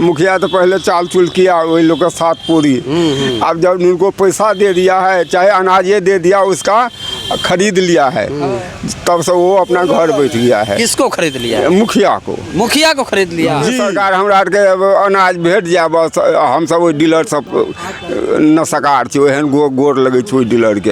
मुखिया तो पहले चाल चुल किया वही लोग के साथ पूरी। अब जब उनको पैसा दे दिया है, चाहे अनाज ये दे दिया, उसका खरीद लिया है, तब से वो अपना घर बैठ गया है। किसको खरीद लिया? मुखिया को। मुखिया को खरीद लिया। सरकार हमरा के अनाज भेट जाए, बस हम सब वही डीलर सब न सकार छे, ओहन गोर लगे छे डीलर के।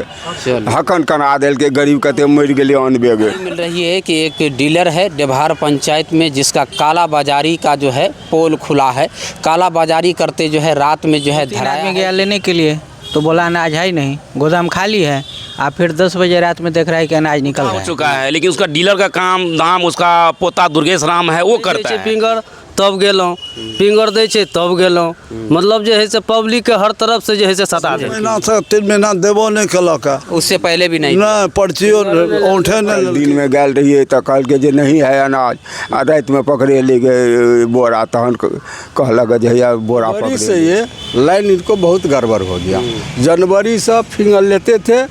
हकन कना देल के गरीब कते मर गेले अन बेगे। मिल रही है कि एक डीलर है डेभार पंचायत में, जिसका काला बाजारी का जो है पोल खुला है। काला बाजारी करते जो है रात में जो है धराया गया लेने के लिए, तो बोला अनाज है ही नहीं, गोदाम खाली है। आप फिर 10 बजे रात में देख रहा है कि अनाज निकल रहा है। हो चुका है, लेकिन उसका डीलर का काम धाम उसका पोता दुर्गेश राम है, वो करता है। फिंगर तब गेलों, फिंगर दे छे तब गेलों, मतलब जो है से पब्लिक के हर तरफ से जो है से सता दे। महीना से 3 महीना देबो नहीं कलक। उससे पहले भी नहीं पर्ची औंठे नहीं। दिन में गल रही तो कल के जे नहीं है अनाज, रात में पकड़े ले गए बोरा, तहन कहलक जे बोरा पकड़े से ये लाइन इनको बहुत गड़बड़ हो गया। जनवरी से फिंगर लेते थे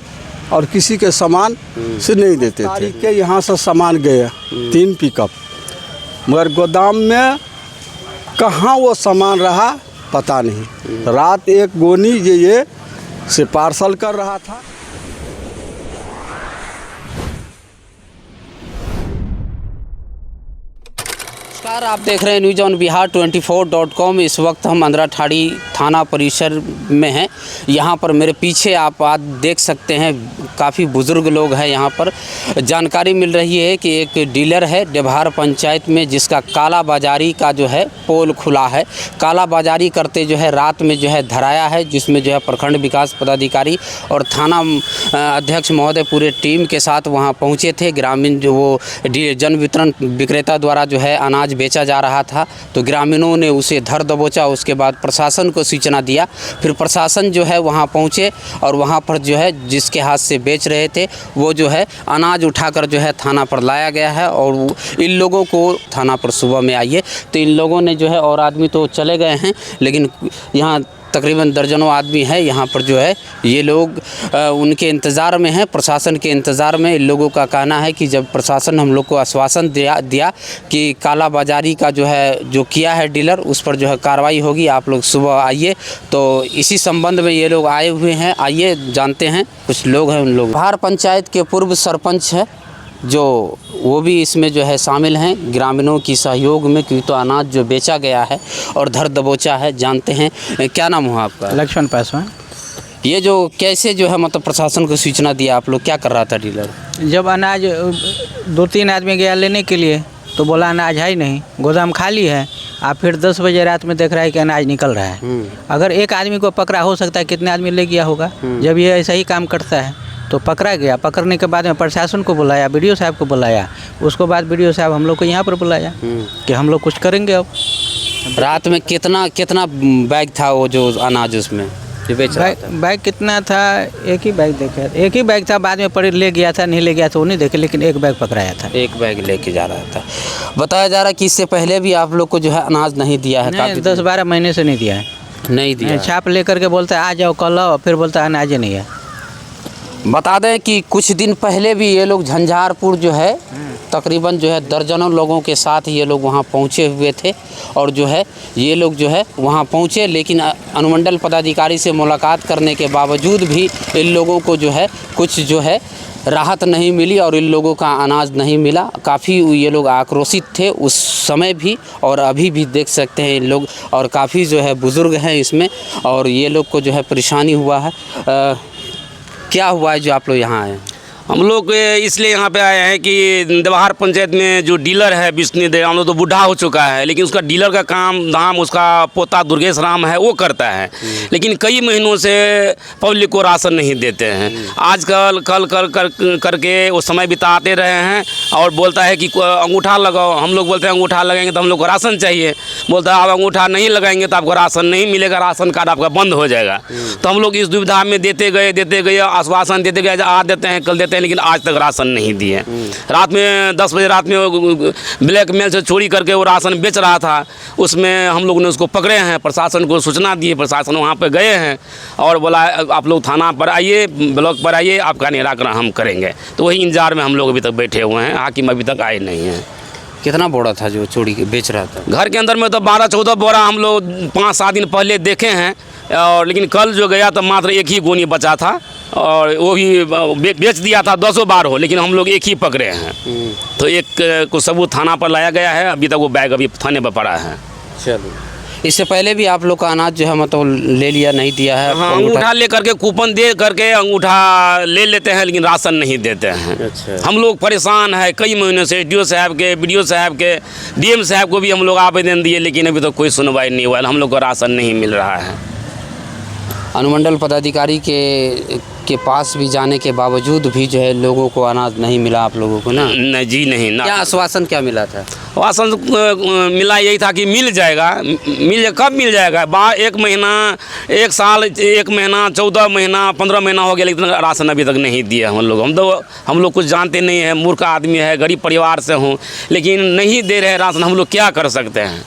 और किसी के सामान से नहीं देते थे। के यहाँ से सामान गए 3 पिकअप, मगर गोदाम में कहाँ वो सामान रहा पता नहीं। रात एक गोनी ये से पार्सल कर रहा था। नमस्कार, आप देख रहे हैं न्यूज ऑन बिहार 24.com। इस वक्त हम अंधराठाड़ी थाना परिसर में हैं। यहाँ पर मेरे पीछे आप आज देख सकते हैं काफ़ी बुज़ुर्ग लोग हैं। यहाँ पर जानकारी मिल रही है कि एक डीलर है डेभार पंचायत में, जिसका काला बाजारी का जो है पोल खुला है। काला बाजारी करते जो है रात में जो है धराया है, जिसमें जो है प्रखंड विकास पदाधिकारी और थाना अध्यक्ष महोदय पूरे टीम के साथ वहाँ पहुँचे थे। ग्रामीण जो वो जन वितरण विक्रेता द्वारा जो है अनाज बेचा जा रहा था, तो ग्रामीणों ने उसे धर दबोचा। उसके बाद प्रशासन को सूचना दिया, फिर प्रशासन जो है वहाँ पहुँचे और वहाँ पर जो है जिसके हाथ से बेच रहे थे वो जो है अनाज उठाकर जो है थाना पर लाया गया है। और इन लोगों को थाना पर सुबह में आइए तो इन लोगों ने जो है, और आदमी तो चले गए हैं, लेकिन यहाँ तकरीबन दर्जनों आदमी है यहाँ पर जो है ये लोग उनके इंतज़ार में हैं, प्रशासन के इंतज़ार में। इन लोगों का कहना है कि जब प्रशासन हम लोग को आश्वासन दिया कि काला बाजारी का जो है जो किया है डीलर, उस पर जो है कार्रवाई होगी, आप लोग सुबह आइए। तो इसी संबंध में ये लोग आए हुए हैं। आइए जानते हैं, कुछ लोग हैं उन लोग। डेभार पंचायत के पूर्व सरपंच है जो वो भी इसमें जो है शामिल हैं ग्रामीणों की सहयोग में, क्योंकि तो अनाज जो बेचा गया है और धर दबोचा है। जानते हैं, क्या नाम हुआ आपका? लक्ष्मण पासवान। ये जो कैसे जो है मतलब प्रशासन को सूचना दिया आप लोग, क्या कर रहा था डीलर? जब अनाज 2-3 आदमी गया लेने के लिए, तो बोला अनाज है ही नहीं, गोदाम खाली है। आप फिर 10 बजे रात में देख रहा है कि अनाज निकल रहा है। अगर एक आदमी को पकड़ा, हो सकता है कितने आदमी ले गया होगा। जब ये ऐसा ही काम करता है तो पकड़ा गया। पकड़ने के बाद में प्रशासन को बुलाया, बीडीओ साहब को बुलाया। उसके बाद बीडीओ साहब हम लोग को यहाँ पर बुलाया कि हम लोग कुछ करेंगे। अब रात में कितना बैग था वो जो अनाज उसमें बेच रहा था? बैग कितना था? एक ही बैग देखा, एक ही बैग था। बाद में पड़े ले गया था, नहीं ले गया था वो नहीं देखे, लेकिन एक बैग पकड़ाया था। एक बैग लेके जा रहा था। बताया जा रहा है कि इससे पहले भी आप लोग को जो है अनाज नहीं दिया है? 10-12 महीने से नहीं दिया है। नहीं दिया। छाप लेकर के बोलता है आ जाओ कल आओ, फिर बोलता है अनाज नहीं है। बता दें कि कुछ दिन पहले भी ये लोग झंझारपुर जो है तकरीबन जो है दर्जनों लोगों के साथ ये लोग वहाँ पहुँचे हुए थे। और जो है ये लोग जो है वहाँ पहुँचे, लेकिन अनुमंडल पदाधिकारी से मुलाकात करने के बावजूद भी इन लोगों को जो है कुछ जो है राहत नहीं मिली और इन लोगों का अनाज नहीं मिला। काफ़ी ये लोग आक्रोशित थे उस समय भी और अभी भी देख सकते हैं इन लोग, और काफ़ी जो है बुज़ुर्ग हैं इसमें, और ये लोग को जो है परेशानी हुआ है। क्या हुआ है जो आप लोग यहाँ आए? हम लोग इसलिए यहाँ पे आए हैं कि डेभार पंचायत में जो डीलर है विष्णुदेव, हम लोग तो बूढ़ा हो चुका है, लेकिन उसका डीलर का काम धाम उसका पोता दुर्गेश राम है, वो करता है। लेकिन कई महीनों से पब्लिक को राशन नहीं देते हैं। आजकल कल करके वो समय बिताते रहे हैं और बोलता है कि अंगूठा लगाओ। हम लोग बोलते हैं अंगूठा लगाएंगे तो हम लोग को राशन चाहिए। बोलता है आप अंगूठा नहीं लगाएंगे तो आपको राशन नहीं मिलेगा, राशन कार्ड आपका बंद हो जाएगा। तो हम लोग इस दुविधा में देते गए, आश्वासन देते गए, आज देते हैं कल देते हैं, लेकिन आज तक राशन नहीं दिए। रात में 10 बजे रात में ब्लैक मेल से चोरी करके वो राशन बेच रहा था, उसमें हम लोग ने उसको पकड़े हैं, प्रशासन को सूचना दिए, प्रशासन वहाँ पे गए हैं और बोला आप लोग थाना पर आइए, ब्लॉक पर आइए, आपका निराकरण हम करेंगे। तो वही इंतजार में हम लोग अभी तक बैठे हुए हैं, हाकिम अभी तक आए नहीं हैं। कितना बोरा था जो चोरी के बेच रहा था? घर के अंदर में तो 12-14 बोरा हम लोग 5-7 दिन पहले देखे हैं, और लेकिन कल जो गया तो मात्र एक ही गोनी बचा था, और वो भी बेच दिया था 10 बार हो, लेकिन हम लोग एक ही पकड़े हैं। तो एक को सबूत थाना पर लाया गया है, अभी तक वो बैग अभी थाने पर पड़ा है। चलो, इससे पहले भी आप लोग का अनाज जो है मतलब ले लिया, नहीं दिया है? हाँ, अंगूठा ले करके, कूपन दे करके अंगूठा ले लेते हैं, लेकिन राशन नहीं देते हैं। अच्छा। हम लोग परेशान है कई महीनों से, DO साहब के, BDO साहब के, DM साहब को भी हम लोग आवेदन दिए, लेकिन अभी तो कोई सुनवाई नहीं हुआ, हम लोग को राशन नहीं मिल रहा है। अनुमंडल पदाधिकारी के पास भी जाने के बावजूद भी जो है लोगों को अनाज नहीं मिला आप लोगों को ना? नहीं जी, नहीं ना। क्या आश्वासन क्या मिला था? आश्वासन मिला यही था कि मिल जाएगा। कब मिल जाएगा? 1 महीना, 1 साल, 1 महीना, 14 महीना, 15 महीना हो गया, लेकिन राशन अभी तक नहीं दिया हम लोग कुछ जानते नहीं हैं, मूर्ख आदमी है, गरीब परिवार से हूँ, लेकिन नहीं दे रहे राशन, हम लोग क्या कर सकते हैं?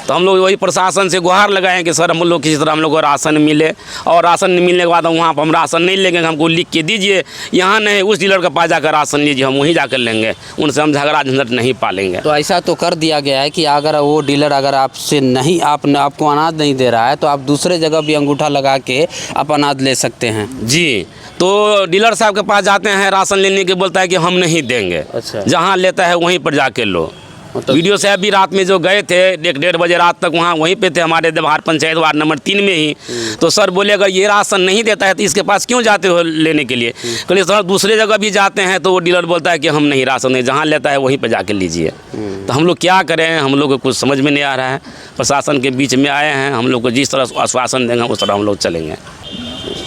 तो हम लोग वही प्रशासन से गुहार लगाएं कि सर हम लोग किसी तरह हम लोग को राशन मिले, और राशन मिलने के बाद वहाँ पर हम राशन नहीं लेंगे, हमको लिख के दीजिए, यहाँ नहीं उस डीलर के पास जाकर राशन लीजिए, हम वहीं जाकर लेंगे, उनसे हम झगड़ा झंझट नहीं पालेंगे। तो ऐसा तो कर दिया गया है कि अगर वो डीलर अगर आपसे नहीं आपको अनाज नहीं दे रहा है तो आप दूसरे जगह भी अंगूठा लगा के आप अनाज ले सकते हैं। जी, तो डीलर साहब के पास जाते हैं राशन लेने के, बोलता है कि हम नहीं देंगे। अच्छा। जहाँ लेता है वहीं पर जाके लो। मतलब BDO साहब भी रात में जो गए थे 1-1:30 बजे रात तक वहीं पे थे, हमारे देवहार पंचायत वार्ड नंबर 3 में ही। तो सर बोले अगर ये राशन नहीं देता है तो इसके पास क्यों जाते हो लेने के लिए? कहलिए सर दूसरे जगह भी जाते हैं तो वो डीलर बोलता है कि हम नहीं राशन नहीं, जहाँ लेता है वहीं पे जाके लीजिए। तो हम लोग क्या करें, हम लोग को कुछ समझ में नहीं आ रहा है। प्रशासन के बीच में आए हैं, हम लोग को जिस तरह आश्वासन देंगे उस तरह हम लोग चलेंगे।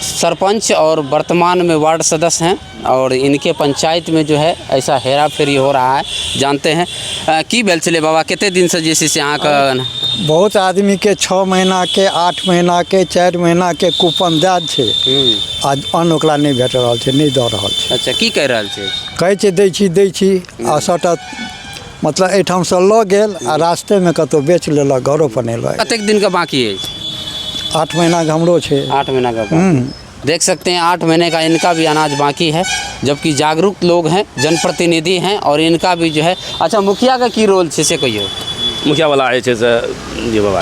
सरपंच और वर्तमान में वार्ड सदस्य हैं, और इनके पंचायत में जो है ऐसा हेरा फेरी हो रहा है, जानते हैं। की भेल चले बाबा, कितने दिन से जैसे यहाँ का बहुत आदमी के 6 महीना के, 8 महीना के, 4 महीना के कूपन दे छे, आज अन्न ओकरा नहीं भेट रहा है, नहीं दे रहा है। अच्छा, की कह रहा है? कहै छै दै छी आ सटा मतलब एठाम से लऽ गेल आ रास्ते में कतौ बेच लेलक, घरो पर नहीं लऽ। कतेक दिन का बाकी है? 8 महीना का हमरो छे। 8 महीना का बाकी। देख सकते हैं 8 महीने का इनका भी अनाज बाकी है, जबकि जागरूक लोग हैं, जनप्रतिनिधि हैं, और इनका भी जो है। अच्छा, मुखिया का की रोल छे से कहियो? मुखिया वाला है जी बाबा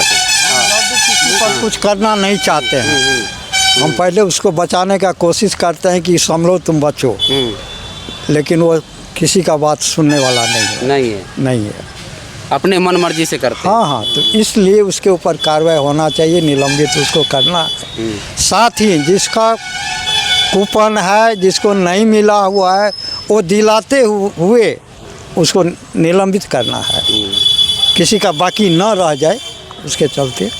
पर कुछ करना नहीं चाहते हैं, हम पहले उसको बचाने का कोशिश करते हैं कि संभलो तुम बचो, लेकिन वो किसी का बात सुनने वाला नहीं है, अपने मन मर्जी से करते हैं। हाँ, तो इसलिए उसके ऊपर कार्रवाई होना चाहिए, निलंबित उसको करना। साथ ही जिसका कूपन है, जिसको नहीं मिला हुआ है, वो दिलाते हुए उसको निलंबित करना है, किसी का बाकी न रह जाए, उसके चलते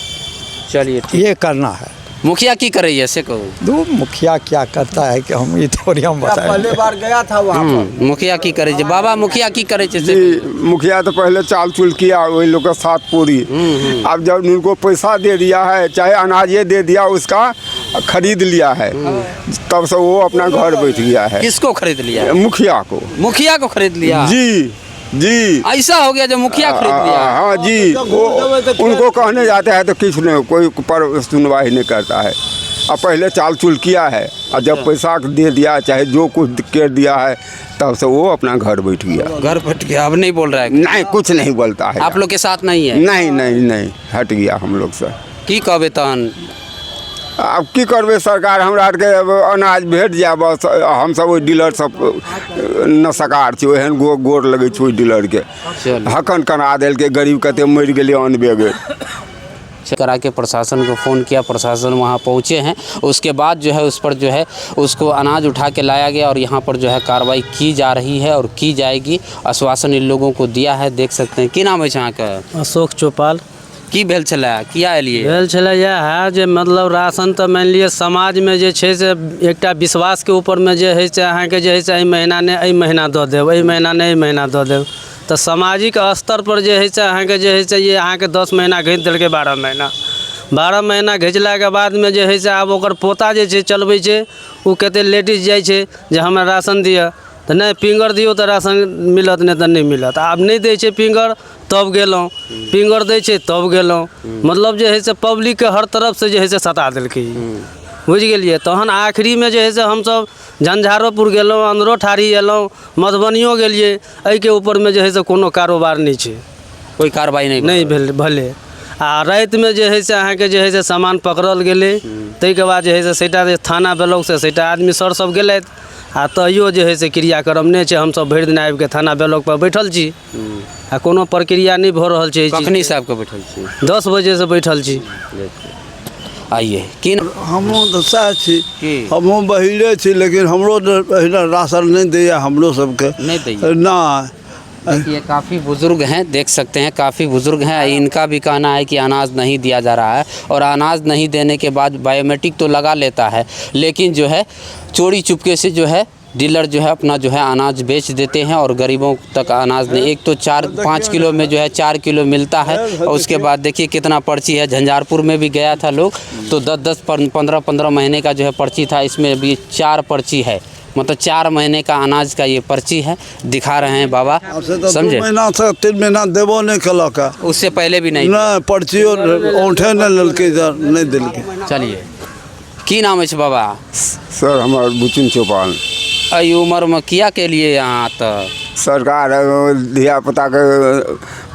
चलिए ये करना है। मुखिया की करे ऐसे कहो? दो मुखिया क्या करता है कि हम ये थोड़ी हम बताएं। पहले बार गया था वहाँ पर। मुखिया की करे बाबा, मुखिया की करे जी, मुखिया तो पहले चाल चुल किया वही लोग का साथ पूरी। अब जब उनको पैसा दे दिया है, चाहे अनाज ये दे दिया, उसका खरीद लिया है, तब से वो अपना घर बैठ गया है। किसको खरीद लिया? मुखिया को। मुखिया को खरीद लिया? जी, ऐसा हो गया जब मुखिया खरीद लिया? हाँ जी, वो उनको कहने जाते हैं तो कुछ नहीं, कोई पर सुनवाई नहीं करता है। अब पहले चाल चुल किया है, और जब पैसा दे दिया, चाहे जो कुछ कर दिया है, तब से वो अपना घर बैठ गया। घर बैठ गया, अब नहीं बोल रहा है? नहीं, कुछ नहीं बोलता है। आप लोग के साथ नहीं है? नहीं, हट गया हम लोग से। की कहबे तहन? अब की करबे, सरकार हमरा आर के अनाज भेट जाए, बस हम सब ओहि डीलर सब न सकार छी, ओहन गोर लगे छै ओहि डीलर के। हकन करा देल के, गरीब कते मर गेलै अन्न बेगे। करा के प्रशासन को फ़ोन किया, प्रशासन वहाँ पहुँचे हैं, उसके बाद जो है उस पर जो है उसको अनाज उठा के लाया गया, और यहाँ पर जो है कार्रवाई की जा रही है और की जाएगी। आश्वासन इन लोगों को दिया है, देख सकते हैं। की नाम है यहाँ का? अशोक चौपाल। की भेल छलै, किया एलियै? भेल छलै इएह है जे मतलब राशन तऽ मानि लिअ समाजमे जे छै से एकटा विश्वासके ऊपरमे जे हइ से अहाँके जे हइ से एहि महीना नहि एहि महीना दऽ देब, एहि महीना नहि एहि महीना दऽ देब। तऽ सामाजिक स्तर पर जे हइ से अहाँके जे हइ से ये अहाँके 10 महीना घीच देलकै, 12 महीना घिचलाके बादमे जे हइ से आब ओकर पोता जे छै चलबै छै, ओ कतेक लेडीज जाइ छै जे हमरा राशन दिअ, तऽ नहि फिंगर दियौ तऽ राशन मिलत, नहि तऽ नहि मिलत। आब नहि दै छै फिंगर, तब गेलहुँ, फिंगर दै छै तब गेलहुँ, मतलब जे हइ से पब्लिकके हर तरफ से जे हइ से सता देलकै। बुझ गेलिए। तहन आखिरी में जे है से हम सब झंझारोपुर गेलहुँ, अंदरो ठाड़ी एलहुँ, मधुबनियो गेलिए, एहि के ऊपर में जे है से कोनो कारोबार नहीं छै, कोई कार्रवाई नहीं भेल भले। आ रात में जे है से अहाँके जे है से सामान पकड़ल गेलै, ताहिके बाद जे है से सेटा थाना ब्लॉक से सेटा आदमी सर सब गेलथि, आ तैयो जे है से क्रियाक्रम नहीं छै। हमसब भरि दिन आबि के थाना ब्लॉक पर बैठल छी, आ कोनो प्रक्रिया नहीं भऽ रहल छै। कखनी से आपके बैठल छी? 10 बजे से बैठल छी। आइए की हमहूँ तऽ सएह छी, हमहूँ बहिले छी, लेकिन हमरो राशन नहीं दैए हमरो सबके नहीं दैए ना। देखिए काफ़ी बुज़ुर्ग हैं, देख सकते हैं काफ़ी बुज़ुर्ग हैं। इनका भी कहना है कि अनाज नहीं दिया जा रहा है, और अनाज नहीं देने के बाद बायोमेट्रिक तो लगा लेता है, लेकिन जो है चोरी चुपके से जो है डीलर जो है अपना जो है अनाज बेच देते हैं, और गरीबों तक अनाज नहीं। एक तो 4-5 किलो में जो है 4 किलो मिलता है, और उसके बाद देखिए कितना पर्ची है। झंझारपुर में भी गया था लोग, तो 10-10 15-15 महीने का जो है पर्ची था, इसमें भी 4 पर्ची है, मतलब 4 महीने का अनाज का ये पर्ची है, दिखा रहे हैं बाबा, समझे। 2 महीना से 3 महीना देबो नहीं कलक, उससे पहले भी नहीं पर्ची औंठे नहीं ललके, नहीं दिलके। चलिए की नाम है बाबा? सर हमार बुचुन चौपाल। अई उम्र में किया के लिए यहाँ तो सरकार धियापुता के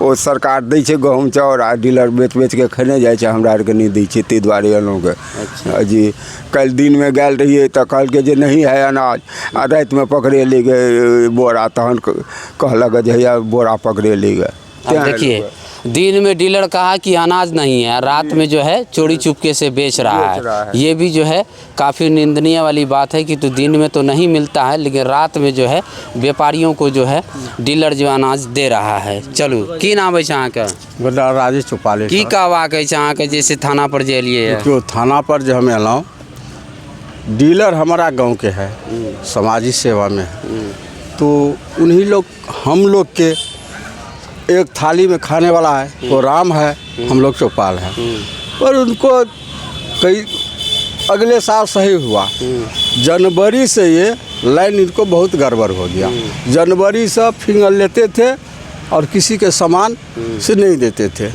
ओ सरकार दै छै गहूँम चाउर, आ डीलर बेच बेच के खेने जाइ छै, हमरा आरके नहीं दै छै, ताहि दुआरे एलहुँ के। जी कल दिन में गेल रहिए तो कहलकै जे नहीं है अनाज, आ रात में पकड़े ले गए बोरा, तहन कहलक जे हैया बोरा पकड़े ले गए। अब देखिए दिन में डीलर कहा कि अनाज नहीं है, रात में जो है चोरी चुपके से बेच रहा है। ये भी जो है काफ़ी निंदनीय वाली बात है कि तो दिन में तो नहीं मिलता है, लेकिन रात में जो है व्यापारियों को जो है डीलर जो अनाज दे रहा है। चलू की नाम है अहाँ के? राजेश चौपाल। की कहवा है अहाँ के जैसे थाना पर जे एलिए? जो थाना पर जो हम एलहुँ, डीलर हमारा गांव के है, समाजी सेवा में है, तो उन्हीं लोग हम लोग के एक थाली में खाने वाला है, वो राम है, हम लोग चौपाल है। पर उनको कई अगले साल सही हुआ, जनवरी से ये लाइन इनको बहुत गड़बड़ हो गया। जनवरी से फिंगर लेते थे और किसी के सामान से नहीं देते थे,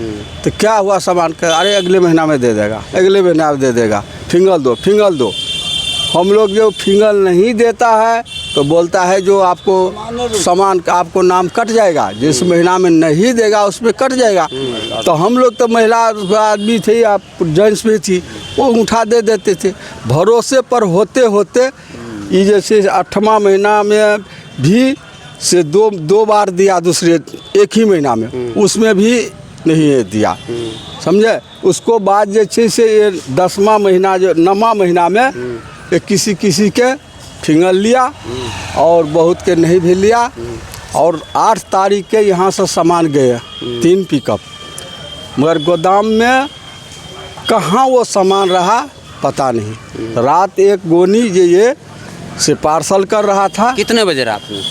तो क्या हुआ सामान का, अरे अगले महीना में दे देगा, अगले महीना में दे देगा, फिंगर दो फिंगर दो। हम लोग जो फिंगर नहीं देता है तो बोलता है जो आपको सामान का आपको नाम कट जाएगा, जिस महीना में नहीं देगा उसमें कट जाएगा। तो हम लोग तो महिला आदमी थे, आप जेंट्स भी थी, वो उठा दे देते थे। भरोसे पर होते होते ये जैसे 8वां महीना में भी से दो बार दिया, दूसरे एक ही महीना में, उसमें भी नहीं दिया, समझे। उसको बाद जैसे से ये 10वां महीना जो 9वां महीना में किसी के फिंगर लिया, और बहुत के नहीं भी लिया, और 8 तारीख के यहाँ से सामान गए 3 पिकअप, मगर गोदाम में कहाँ वो सामान रहा पता नहीं। रात एक गोनी ये से पार्सल कर रहा था। कितने बजे रात में?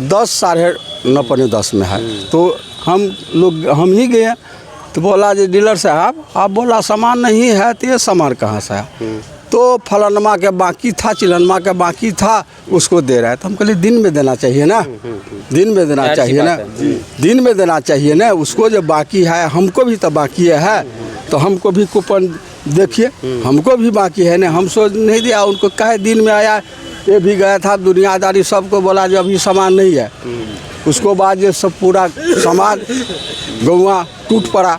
10 साढ़े 9 पौने 10 में है। तो हम ही गए, तो बोला जी डीलर साहब, आप बोला सामान नहीं है, तो ये सामान कहाँ से है? तो फलानमा के बाकी था, चिलनमा के बाकी था, उसको दे रहा है। तो हम कहले दिन में देना चाहिए ना, दिन में देना चाहिए ना, दिन में देना चाहिए ना, उसको जो बाकी है, हमको भी तो बाकी है, तो हमको भी कूपन देखिए, हमको भी बाकी है ना, हम सो नहीं दिया, उनको कहे दिन में आया। ये भी गया था दुनियादारी, सबको बोला जो अभी सामान नहीं है। उसको बाद ये सब पूरा सामान गौवा टूट पड़ा,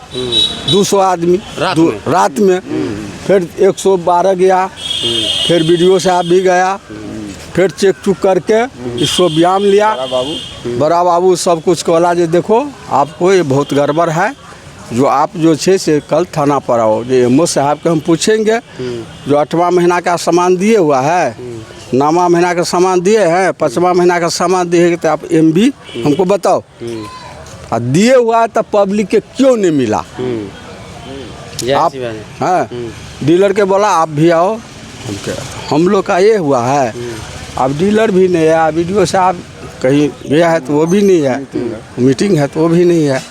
200 आदमी रात में। फिर 112 गया, फिर वीडियो साहब भी गया, फिर चेक चुक करके इसको व्यायाम लिया। बड़ा बाबू सब कुछ कहला जो देखो आपको ये बहुत गड़बड़ है, जो आप जो छे से कल थाना पर आओ। जो एमओ साहब के हम पूछेंगे, जो 8वां महीना का सामान दिए हुआ है, 9वां महीना का सामान दिए हैं, 5वां महीना का सामान दिए, तो आप एमबी हमको बताओ। और दिए हुआ है तो पब्लिक के क्यों नहीं मिला? आप हाँ डीलर के बोला आप भी आओ, हम लोग का ये हुआ है। अब डीलर भी नहीं है, वीडियो साहब कहीं गया है तो वो भी नहीं है, मीटिंग है तो वो भी नहीं है।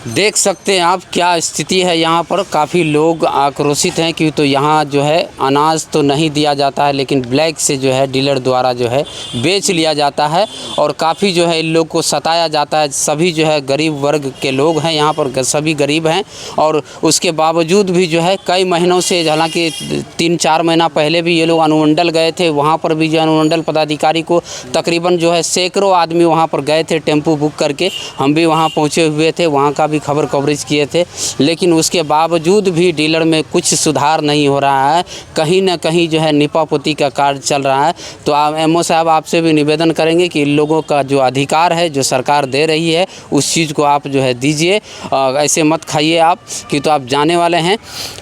देख सकते हैं आप क्या स्थिति है यहाँ पर। काफ़ी लोग आक्रोशित हैं कि तो यहाँ जो है अनाज तो नहीं दिया जाता है, लेकिन ब्लैक से जो है डीलर द्वारा जो है बेच लिया जाता है और काफ़ी जो है इन लोग को सताया जाता है। सभी जो है गरीब वर्ग के लोग हैं यहाँ पर, सभी गरीब हैं और उसके बावजूद भी जो है कई महीनों से, हालांकि 3-4 महीना पहले भी ये लोग अनुमंडल गए थे, वहाँ पर भी जो अनुमंडल पदाधिकारी को तकरीबन जो है सैकड़ों आदमी वहाँ पर गए थे टेम्पो बुक करके। हम भी वहाँ पहुँचे हुए थे, वहाँ का भी खबर कवरेज किए थे, लेकिन उसके बावजूद भी डीलर में कुछ सुधार नहीं हो रहा है। कहीं ना कहीं जो है निपापोती का कार्य चल रहा है। तो आप एमओ साहब आपसे भी निवेदन करेंगे कि इन लोगों का जो अधिकार है जो सरकार दे रही है उस चीज़ को आप जो है दीजिए, ऐसे मत खाइए आप कि तो आप जाने वाले हैं।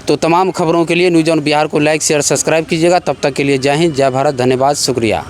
तो तमाम खबरों के लिए न्यूज़ ऑन बिहार को लाइक शेयर सब्सक्राइब कीजिएगा। तब तक के लिए जय हिंद, जय भारत, धन्यवाद, शुक्रिया।